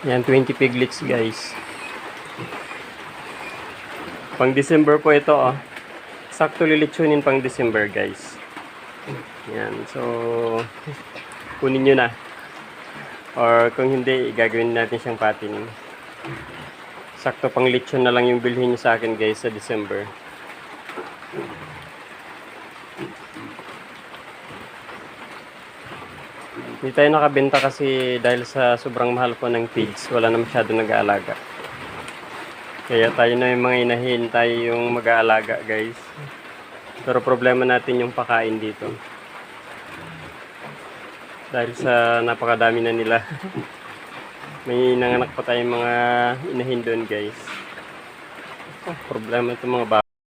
Yan, 20 piglets guys. Pang December po ito oh. Sakto lilitsunin pang December guys. Yan, so kunin nyo na. Or kung hindi, gagawin natin siyang patining. Sakto pang lechon na lang yung bilhin nyo sa akin guys sa December. Hindi tayo nakabenta kasi dahil sa sobrang mahal po ng pigs, wala na masyado nag-aalaga. Kaya tayo na yung mga inahin, tayo yung mag-aalaga guys. Pero problema natin yung pakain dito. Dahil sa napakadami na nila. May nanganak pa tayong mga inahin doon guys. Problema itong mga baka.